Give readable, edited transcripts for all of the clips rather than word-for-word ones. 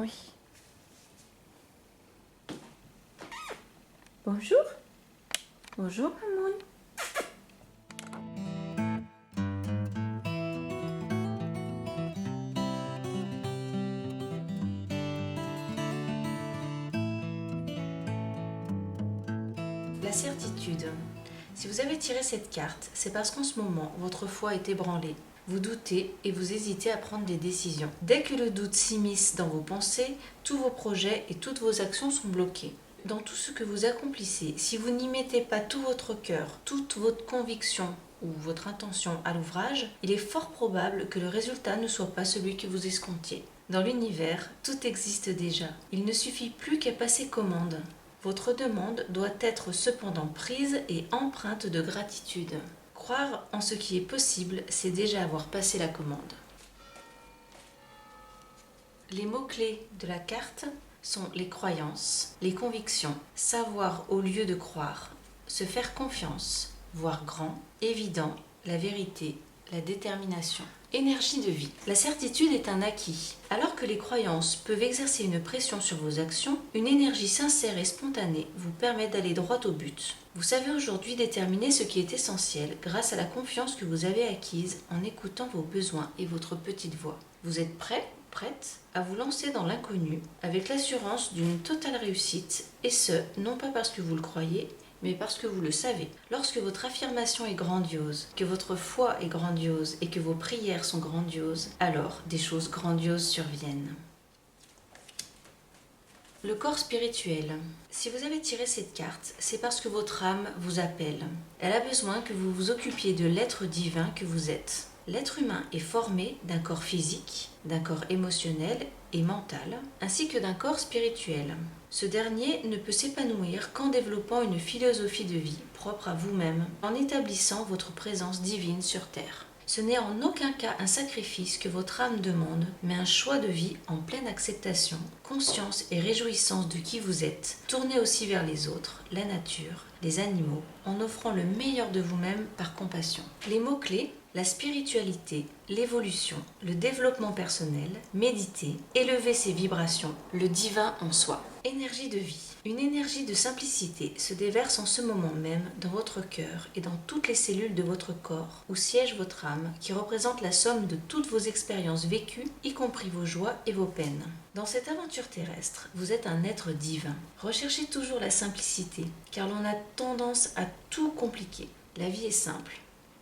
Oui. Bonjour. Bonjour, Mamoun. La certitude. Si vous avez tiré cette carte, c'est parce qu'en ce moment, votre foi est ébranlée. Vous doutez et vous hésitez à prendre des décisions. Dès que le doute s'immisce dans vos pensées, tous vos projets et toutes vos actions sont bloqués. Dans tout ce que vous accomplissez, si vous n'y mettez pas tout votre cœur, toute votre conviction ou votre intention à l'ouvrage, il est fort probable que le résultat ne soit pas celui que vous escomptiez. Dans l'univers, tout existe déjà. Il ne suffit plus qu'à passer commande. Votre demande doit être cependant prise et empreinte de gratitude. Croire en ce qui est possible, c'est déjà avoir passé la commande. Les mots-clés de la carte sont les croyances, les convictions, savoir au lieu de croire, se faire confiance, voir grand, évident, la vérité, la détermination. Énergie de vie. La certitude est un acquis. Alors que les croyances peuvent exercer une pression sur vos actions, une énergie sincère et spontanée vous permet d'aller droit au but. Vous savez aujourd'hui déterminer ce qui est essentiel grâce à la confiance que vous avez acquise en écoutant vos besoins et votre petite voix. Vous êtes prêt, prête à vous lancer dans l'inconnu avec l'assurance d'une totale réussite, et ce, non pas parce que vous le croyez, mais parce que vous le savez. Lorsque votre affirmation est grandiose, que votre foi est grandiose et que vos prières sont grandioses, alors des choses grandioses surviennent. Le corps spirituel. Si vous avez tiré cette carte, c'est parce que votre âme vous appelle. Elle a besoin que vous vous occupiez de l'être divin que vous êtes. L'être humain est formé d'un corps physique, d'un corps émotionnel et mental, ainsi que d'un corps spirituel. Ce dernier ne peut s'épanouir qu'en développant une philosophie de vie propre à vous-même, en établissant votre présence divine sur Terre. Ce n'est en aucun cas un sacrifice que votre âme demande, mais un choix de vie en pleine acceptation, conscience et réjouissance de qui vous êtes, tourné aussi vers les autres, la nature, les animaux, en offrant le meilleur de vous-même par compassion. Les mots-clés: la spiritualité, l'évolution, le développement personnel, méditer, élever ses vibrations, le divin en soi. Énergie de vie. Une énergie de simplicité se déverse en ce moment même dans votre cœur et dans toutes les cellules de votre corps où siège votre âme, qui représente la somme de toutes vos expériences vécues, y compris vos joies et vos peines. Dans cette aventure terrestre, vous êtes un être divin. Recherchez toujours la simplicité, car l'on a tendance à tout compliquer. La vie est simple.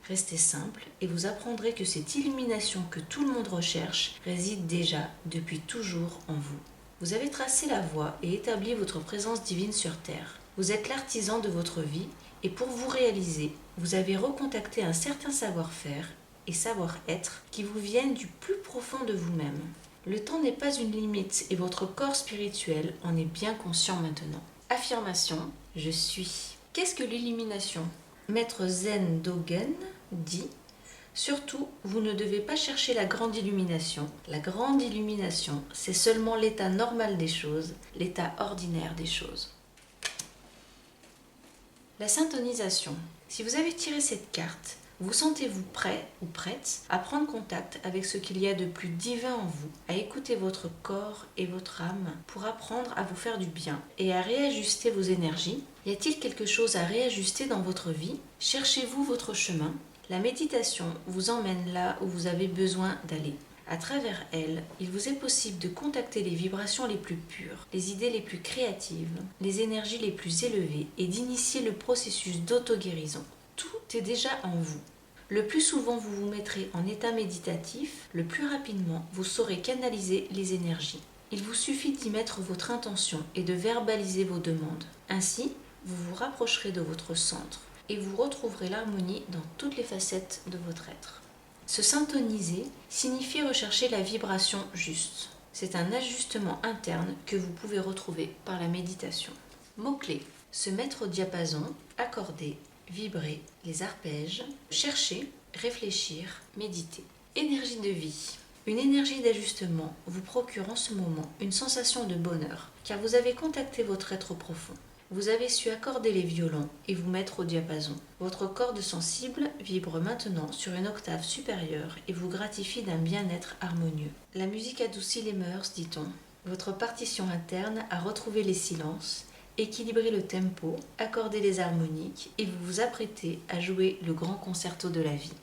Restez simple et vous apprendrez que cette illumination que tout le monde recherche réside déjà depuis toujours en vous. Vous avez tracé la voie et établi votre présence divine sur Terre. Vous êtes l'artisan de votre vie et pour vous réaliser, vous avez recontacté un certain savoir-faire et savoir-être qui vous viennent du plus profond de vous-même. Le temps n'est pas une limite et votre corps spirituel en est bien conscient maintenant. Affirmation: je suis. Qu'est-ce que l'illumination ? Maître Zen Dogen dit: surtout, vous ne devez pas chercher la grande illumination. La grande illumination, c'est seulement l'état normal des choses, l'état ordinaire des choses. La syntonisation. Si vous avez tiré cette carte, vous sentez-vous prêt ou prête à prendre contact avec ce qu'il y a de plus divin en vous, à écouter votre corps et votre âme pour apprendre à vous faire du bien et à réajuster vos énergies? Y a-t-il quelque chose à réajuster dans votre vie? Cherchez-vous votre chemin? La méditation vous emmène là où vous avez besoin d'aller. À travers elle, il vous est possible de contacter les vibrations les plus pures, les idées les plus créatives, les énergies les plus élevées et d'initier le processus d'auto-guérison. Tout est déjà en vous. Le plus souvent vous vous mettrez en état méditatif, le plus rapidement vous saurez canaliser les énergies. Il vous suffit d'y mettre votre intention et de verbaliser vos demandes. Ainsi, vous vous rapprocherez de votre centre et vous retrouverez l'harmonie dans toutes les facettes de votre être. Se syntoniser signifie rechercher la vibration juste. C'est un ajustement interne que vous pouvez retrouver par la méditation. Mots-clés: se mettre au diapason, accorder, vibrer, les arpèges, chercher, réfléchir, méditer. Énergie de vie. Une énergie d'ajustement vous procure en ce moment une sensation de bonheur, car vous avez contacté votre être profond. Vous avez su accorder les violons et vous mettre au diapason. Votre corde sensible vibre maintenant sur une octave supérieure et vous gratifie d'un bien-être harmonieux. La musique adoucit les mœurs, dit-on. Votre partition interne a retrouvé les silences, équilibré le tempo, accordé les harmoniques et vous vous apprêtez à jouer le grand concerto de la vie.